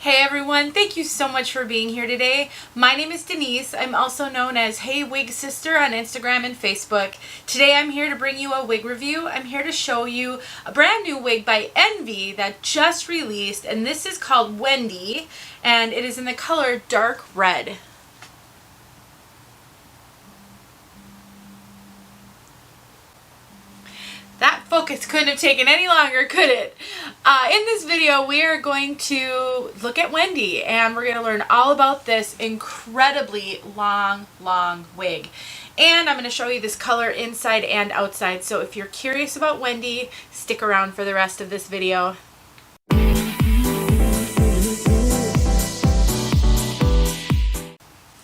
Hey everyone, thank you so much for being here today. My name is Denise. I'm also known as Hey Wig Sister on Instagram and Facebook. Today I'm here to bring you a wig review. I'm here to show you a brand new wig by Envy that just released, and this is called WENDI, and it is in the color dark red. That focus couldn't have taken any longer, could it? In this video, we are going to look at WENDI, and we're going to learn all about this incredibly long wig. And I'm going to show you this color inside and outside. So if you're curious about WENDI, stick around for the rest of this video.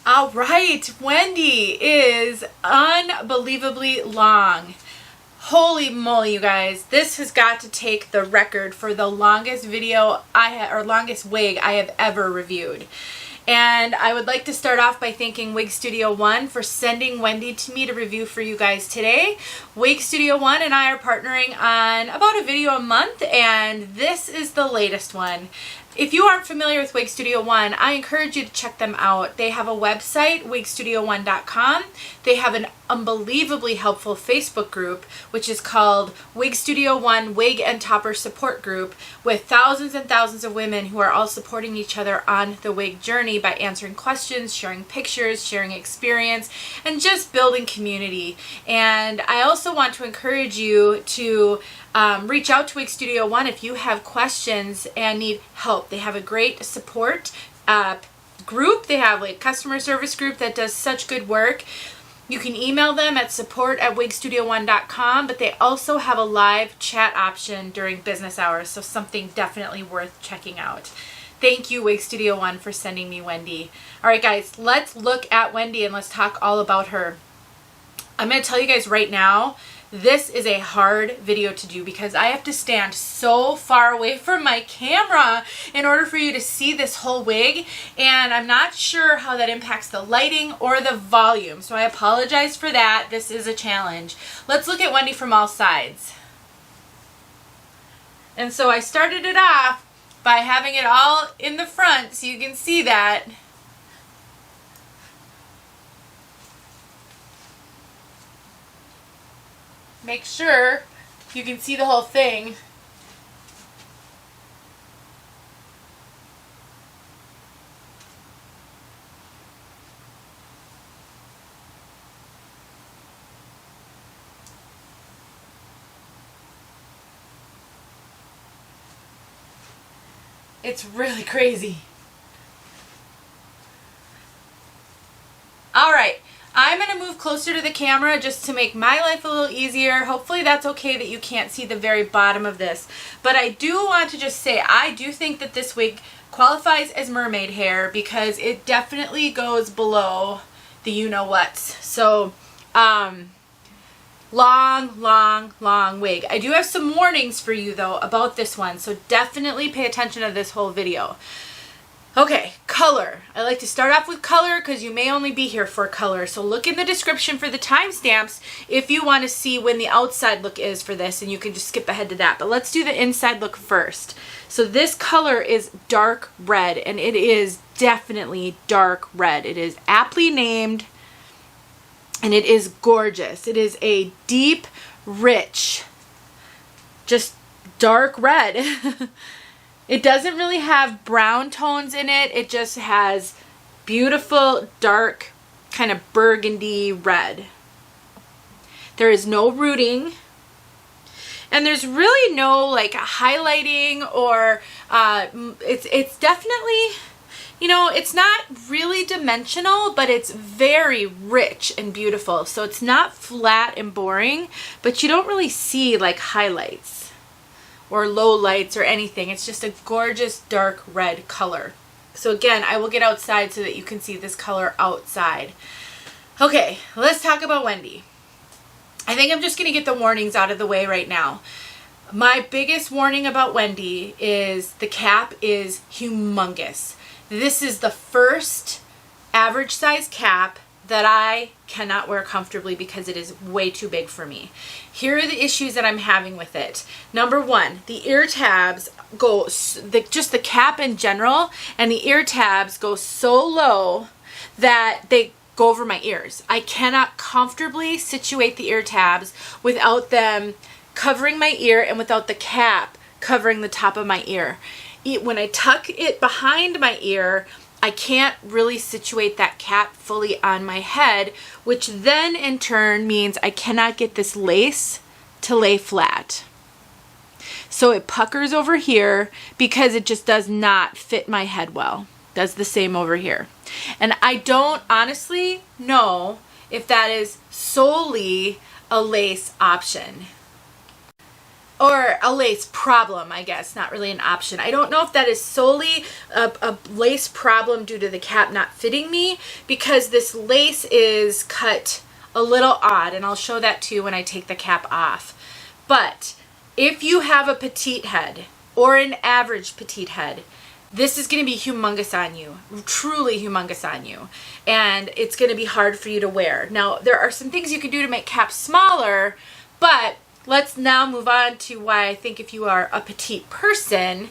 All right, WENDI is unbelievably long. Holy moly, you guys, this has got to take the record for the longest video longest wig I have ever reviewed. And I would like to start off by thanking Wig Studio 1 for sending WENDI to me to review for you guys today. Wig Studio 1 and I are partnering on about a video a month, and this is the latest one. If you aren't familiar with Wig Studio 1, I encourage you to check them out. They have a website, wigstudio1.com. They have an unbelievably helpful Facebook group, which is called Wig Studio 1 Wig and Topper Support Group, with thousands and thousands of women who are all supporting each other on the wig journey by answering questions, sharing pictures, sharing experience, and just building community. And I also want to encourage you to reach out to Wig Studio 1 if you have questions and need help. They have a great support group. They have like a customer service group that does such good work. You can email them at support@wigstudio1.com, but they also have a live chat option during business hours, so something definitely worth checking out. Thank you, Wig Studio 1, for sending me WENDI. All right, guys, let's look at WENDI and let's talk all about her. I'm going to tell you guys right now, this is a hard video to do because I have to stand so far away from my camera in order for you to see this whole wig, and I'm not sure how that impacts the lighting or the volume, so I apologize for that. This is a challenge. Let's look at WENDI from all sides. And so I started it off by having it all in the front so you can see that. Make sure you can see the whole thing. It's really crazy. All right. I'm going to move closer to the camera just to make my life a little easier. Hopefully that's okay that you can't see the very bottom of this. But I do want to just say, I do think that this wig qualifies as mermaid hair because it definitely goes below the you-know-whats. So, long wig. I do have some warnings for you though about this one, so definitely pay attention to this whole video. Okay, color. I like to start off with color because you may only be here for color. So look in the description for the timestamps if you want to see when the outside look is for this, and you can just skip ahead to that. But let's do the inside look first. So this color is dark red, and it is definitely dark red. It is aptly named, and it is gorgeous. It is a deep, rich, just dark red. It doesn't really have brown tones in it. It just has beautiful, dark, kind of burgundy red. There is no rooting. And there's really no like highlighting or it's definitely, you know, it's not really dimensional, but it's very rich and beautiful. So it's not flat and boring, but you don't really see like highlights or low lights or anything. It's just a gorgeous dark red color. So again, I will get outside so that you can see this color outside. Okay, let's talk about WENDI. I think I'm just going to get the warnings out of the way right now. My biggest warning about WENDI is the cap is humongous. This is the first average size cap that I cannot wear comfortably because it is way too big for me. Here are the issues that I'm having with it. Number one, the ear tabs go, just the cap in general and the ear tabs go so low that they go over my ears. I cannot comfortably situate the ear tabs without them covering my ear and without the cap covering the top of my ear. When I tuck it behind my ear, I can't really situate that cap fully on my head, which then in turn means I cannot get this lace to lay flat. So it puckers over here because it just does not fit my head well. Does the same over here. And I don't honestly know if that is solely a lace option. Or a lace problem, I guess, not really an option. I don't know if that is solely a lace problem due to the cap not fitting me, because this lace is cut a little odd, and I'll show that too when I take the cap off. But if you have a petite head or an average petite head, this is going to be humongous on you, truly humongous on you, and it's going to be hard for you to wear. Now, there are some things you can do to make caps smaller, but let's now move on to why I think if you are a petite person,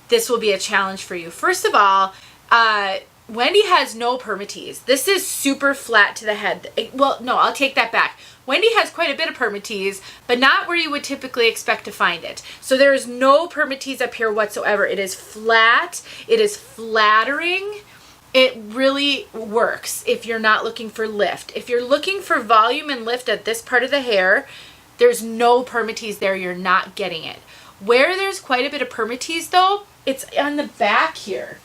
this will be a challenge for you. First of all, WENDI has no Permatease. This is super flat to the head. Well, no, I'll take that back. WENDI has quite a bit of Permatease, but not where you would typically expect to find it. So there is no Permatease up here whatsoever. It is flat. It is flattering. It really works if you're not looking for lift. If you're looking for volume and lift at this part of the hair, there's no Permatease there. You're not getting it. Where there's quite a bit of Permatease though, it's on the back here.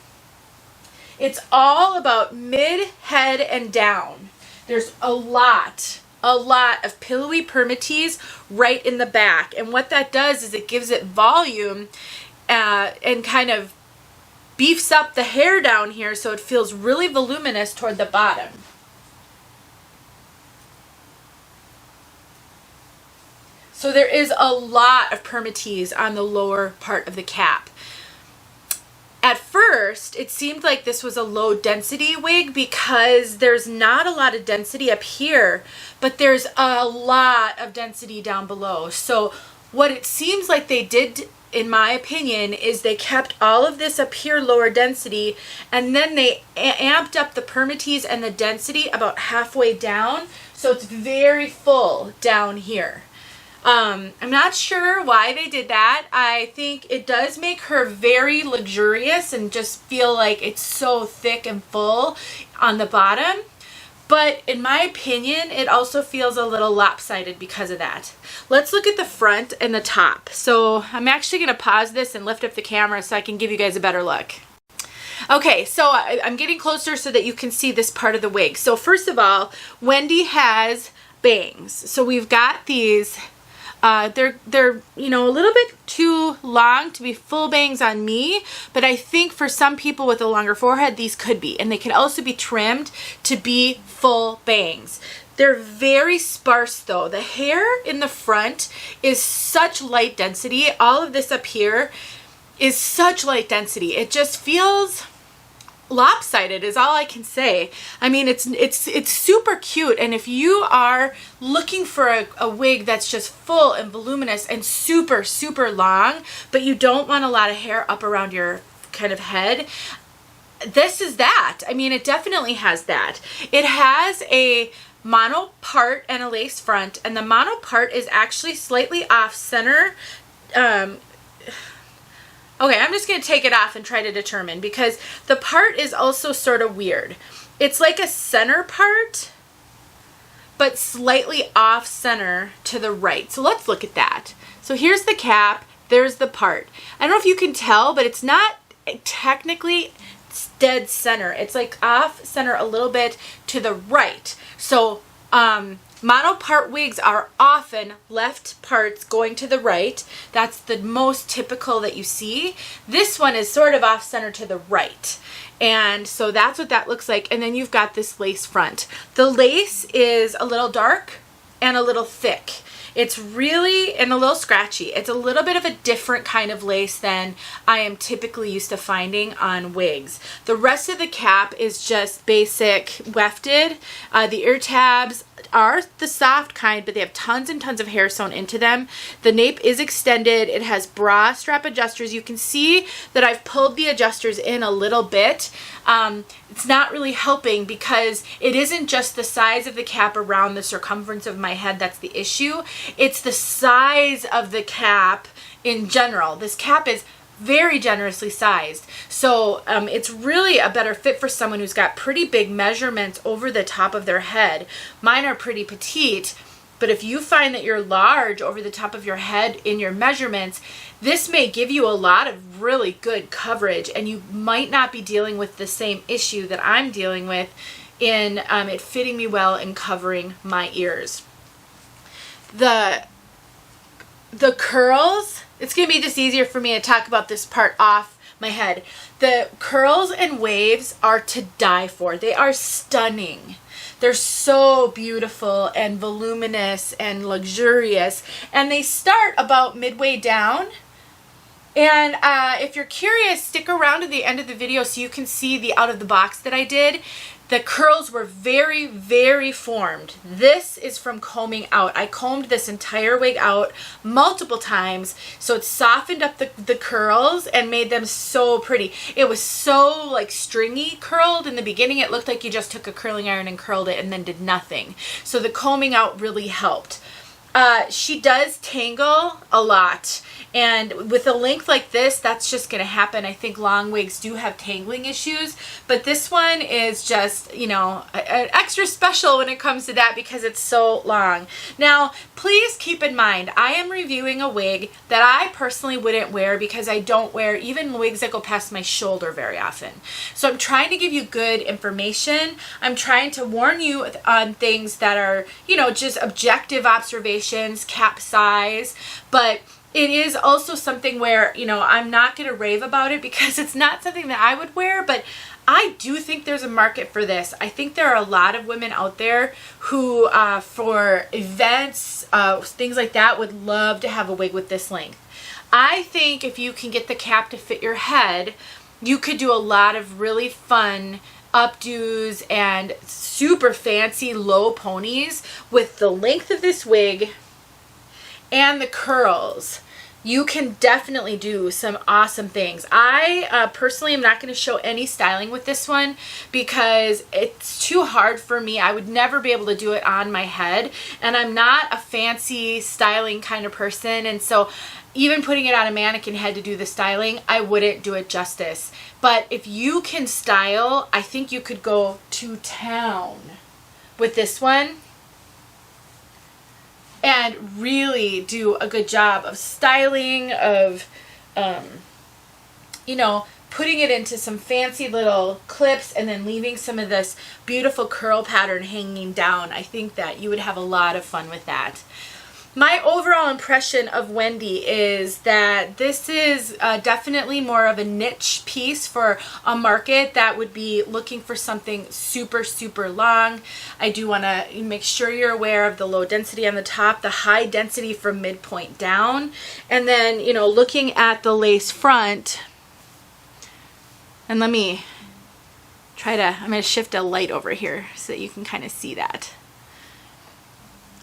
It's all about mid-head and down. There's a lot of pillowy Permatease right in the back. And what that does is it gives it volume and kind of beefs up the hair down here so it feels really voluminous toward the bottom. So there is a lot of Permatease on the lower part of the cap. At first, it seemed like this was a low density wig because there's not a lot of density up here, but there's a lot of density down below. So what it seems like they did, in my opinion, is they kept all of this up here lower density, and then they amped up the Permatease and the density about halfway down, so it's very full down here. I'm not sure why they did that. I think it does make her very luxurious and just feel like it's so thick and full on the bottom. But in my opinion, it also feels a little lopsided because of that. Let's look at the front and the top. So I'm actually going to pause this and lift up the camera so I can give you guys a better look. Okay, so I'm getting closer so that you can see this part of the wig. So first of all, WENDI has bangs. So we've got these. They're you know, a little bit too long to be full bangs on me, but I think for some people with a longer forehead, these could be, and they can also be trimmed to be full bangs. They're very sparse though. The hair in the front is such light density. All of this up here is such light density. It just feels lopsided is all I can say. I mean, it's super cute, and if you are looking for a wig that's just full and voluminous and super long, but you don't want a lot of hair up around your kind of head, this is that. I mean, it definitely has that. It has a mono part and a lace front, and the mono part is actually slightly off center. Okay, I'm just going to take it off and try to determine, because the part is also sort of weird. It's like a center part, but slightly off center to the right. So let's look at that. So here's the cap, there's the part. I don't know if you can tell, but it's not technically dead center. It's like off center a little bit to the right. So mono part wigs are often left parts going to the right. That's the most typical that you see. This one is sort of off center to the right. And so that's what that looks like. And then you've got this lace front. The lace is a little dark and a little thick. It's really, and a little scratchy. It's a little bit of a different kind of lace than I am typically used to finding on wigs. The rest of the cap is just basic wefted. The ear tabs are the soft kind, but they have tons and tons of hair sewn into them. The nape is extended. It has bra strap adjusters. You can see that I've pulled the adjusters in a little bit. It's not really helping because it isn't just the size of the cap around the circumference of my head that's the issue. It's the size of the cap in general. This cap is very generously sized, so it's really a better fit for someone who's got pretty big measurements over the top of their head. Mine are pretty petite, but if you find that you're large over the top of your head in your measurements, this may give you a lot of really good coverage, and you might not be dealing with the same issue that I'm dealing with in it fitting me well and covering my ears. The curls, it's going to be just easier for me to talk about this part off my head. The curls and waves are to die for. They are stunning. They're so beautiful and voluminous and luxurious, and they start about midway down. And if you're curious, stick around to the end of the video so you can see the out of the box that I did. The curls were very, very formed. This is from combing out. I combed this entire wig out multiple times, so it softened up the curls and made them so pretty. It was so like stringy curled. In the beginning, it looked like you just took a curling iron and curled it and then did nothing. So the combing out really helped. She does tangle a lot, and with a length like this, that's just going to happen. I think long wigs do have tangling issues, but this one is just, you know, extra special when it comes to that because it's so long. Now, please keep in mind, I am reviewing a wig that I personally wouldn't wear because I don't wear even wigs that go past my shoulder very often. So I'm trying to give you good information. I'm trying to warn you on things that are, you know, just objective observations, cap size, but it is also something where, you know, I'm not going to rave about it because it's not something that I would wear, but I do think there's a market for this. I think there are a lot of women out there who, for events, things like that, would love to have a wig with this length. I think if you can get the cap to fit your head, you could do a lot of really fun updos and super fancy low ponies with the length of this wig and the curls. You can definitely do some awesome things. I personally am not going to show any styling with this one because it's too hard for me. I would never be able to do it on my head, and I'm not a fancy styling kind of person, and so even putting it on a mannequin head to do the styling, I wouldn't do it justice. But if you can style, I think you could go to town with this one and really do a good job of styling, of, you know, putting it into some fancy little clips and then leaving some of this beautiful curl pattern hanging down. I think that you would have a lot of fun with that. My overall impression of WENDI is that this is definitely more of a niche piece for a market that would be looking for something super, super long. I do want to make sure you're aware of the low density on the top, the high density from midpoint down, and then, you know, looking at the lace front. And let me try to, I'm going to shift a light over here so that you can kind of see that.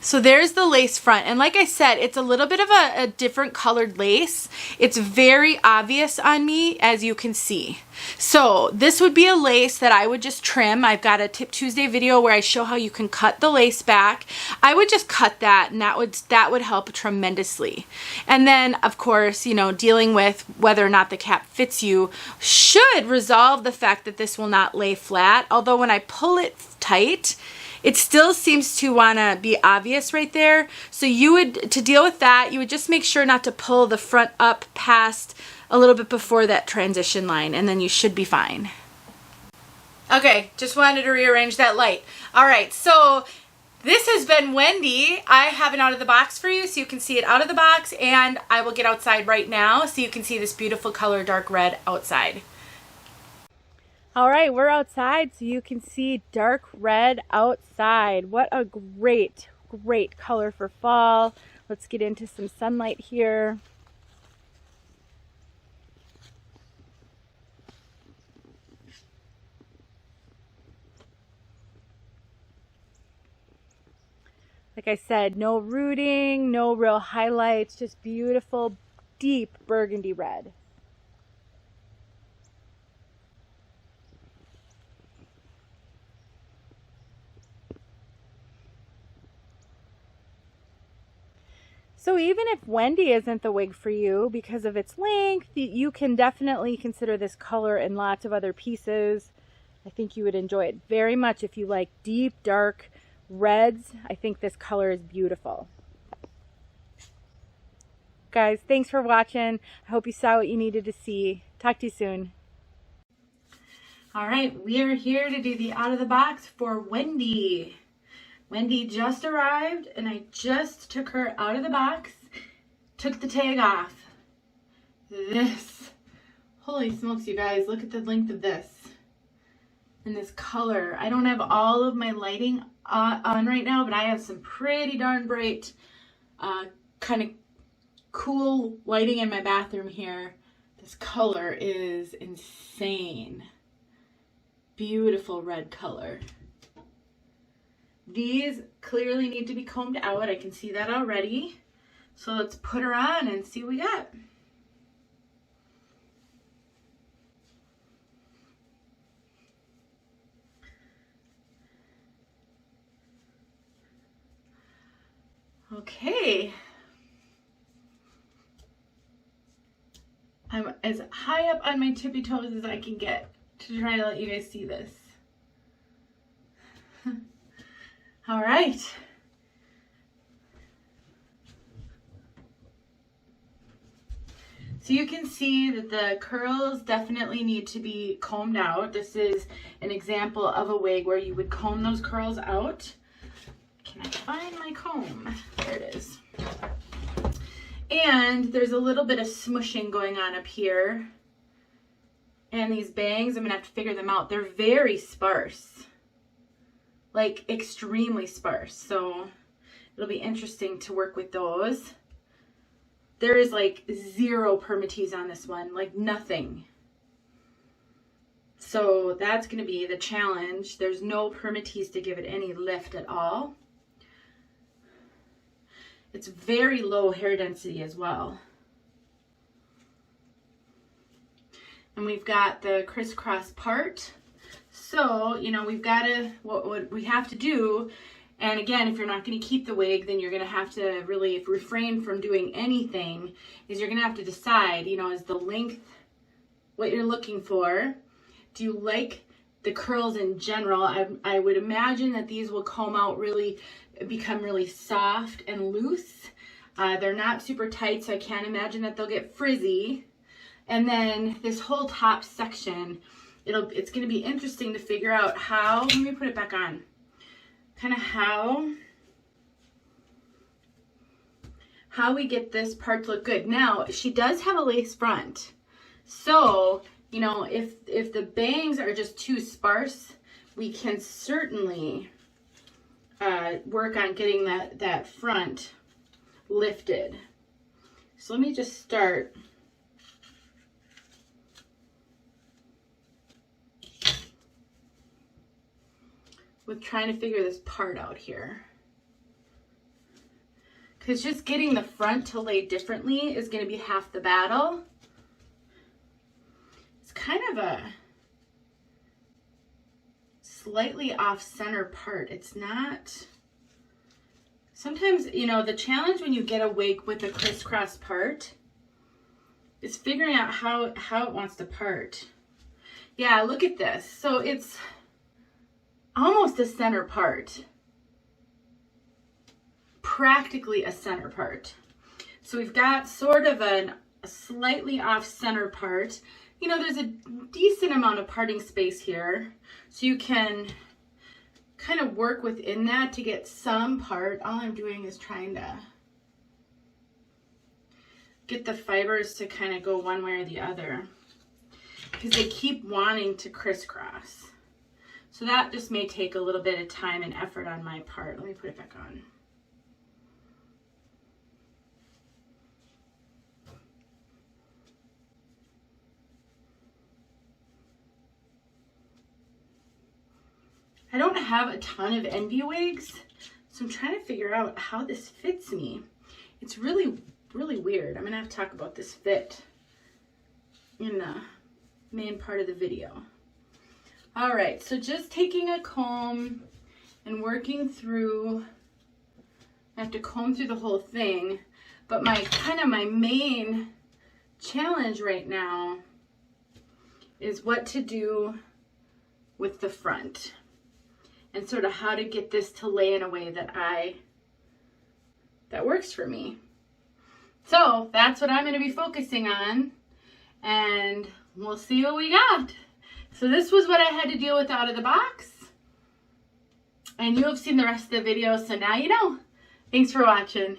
So there's the lace front, and like I said, it's a little bit of a different colored lace. It's very obvious on me, as you can see. So this would be a lace that I would just trim. I've got a Tip Tuesday video where I show how you can cut the lace back. I would just cut that, and that would help tremendously. And then, of course, you know, dealing with whether or not the cap fits you should resolve the fact that this will not lay flat. Although when I pull it tight, it still seems to want to be obvious right there. So you would, to deal with that, you would just make sure not to pull the front up past a little bit before that transition line, and then you should be fine. Okay, just wanted to rearrange that light. All right, so this has been WENDI. I have it out of the box for you so you can see it out of the box, and I will get outside right now so you can see this beautiful color, dark red, outside. All right, we're outside so you can see dark red outside. What a great, great color for fall. Let's get into some sunlight here. Like I said, no rooting, no real highlights, just beautiful, deep burgundy red. So even if Wendy isn't the wig for you because of its length, you can definitely consider this color in lots of other pieces. I think you would enjoy it very much if you like deep, dark reds. I think this color is beautiful. Guys, thanks for watching. I hope you saw what you needed to see. Talk to you soon. All right, we are here to do the out of the box for Wendy. Wendy just arrived and I just took her out of the box, took the tag off. This, holy smokes, you guys, look at the length of this and this color. I don't have all of my lighting on right now, but I have some pretty darn bright, kind of cool lighting in my bathroom here. This color is insane. Beautiful red color. These clearly need to be combed out. I can see that already. So let's put her on and see what we got. Okay. I'm as high up on my tippy toes as I can get to try to let you guys see this. All right. So you can see that the curls definitely need to be combed out. This is an example of a wig where you would comb those curls out. Can I find my comb? There it is. And there's a little bit of smushing going on up here. And these bangs, I'm gonna have to figure them out. They're very sparse. Like extremely sparse. So it'll be interesting to work with those. There is like zero Permatease on this one, like nothing. So that's gonna be the challenge. There's no Permatease to give it any lift at all. It's very low hair density as well. And we've got the crisscross part. So, you know, we've got to, what we have to do, and again, if you're not going to keep the wig, then you're going to have to really refrain from doing anything, is you're going to have to decide, you know, is the length what you're looking for? Do you like the curls in general? I would imagine that these will comb out really, become really soft and loose. They're not super tight, so I can't imagine that they'll get frizzy. And then this whole top section, it's going to be interesting to figure out how, let me put it back on, kind of how we get this part to look good. Now, she does have a lace front. So, you know, if the bangs are just too sparse, we can certainly work on getting that front lifted. So let me just start with trying to figure this part out here. Because just getting the front to lay differently is going to be half the battle. It's kind of a slightly off-center part. It's not... Sometimes, you know, the challenge when you get a wig with a crisscross part is figuring out how it wants to part. Yeah, look at this. So it's almost a center part. Practically a center part. So we've got sort of a slightly off-center part. You know, there's a decent amount of parting space here. So you can kind of work within that to get some part. All I'm doing is trying to get the fibers to kind of go one way or the other, because they keep wanting to crisscross. So that just may take a little bit of time and effort on my part. Let me put it back on. I don't have a ton of Envy wigs, so I'm trying to figure out how this fits me. It's really, really weird. I'm gonna have to talk about this fit in the main part of the video. All right, so just taking a comb and working through, I have to comb through the whole thing, but my main challenge right now is what to do with the front and sort of how to get this to lay in a way that works for me. So that's what I'm going to be focusing on, and we'll see what we got. So this was what I had to deal with out of the box, and you have seen the rest of the video, so now you know. Thanks for watching.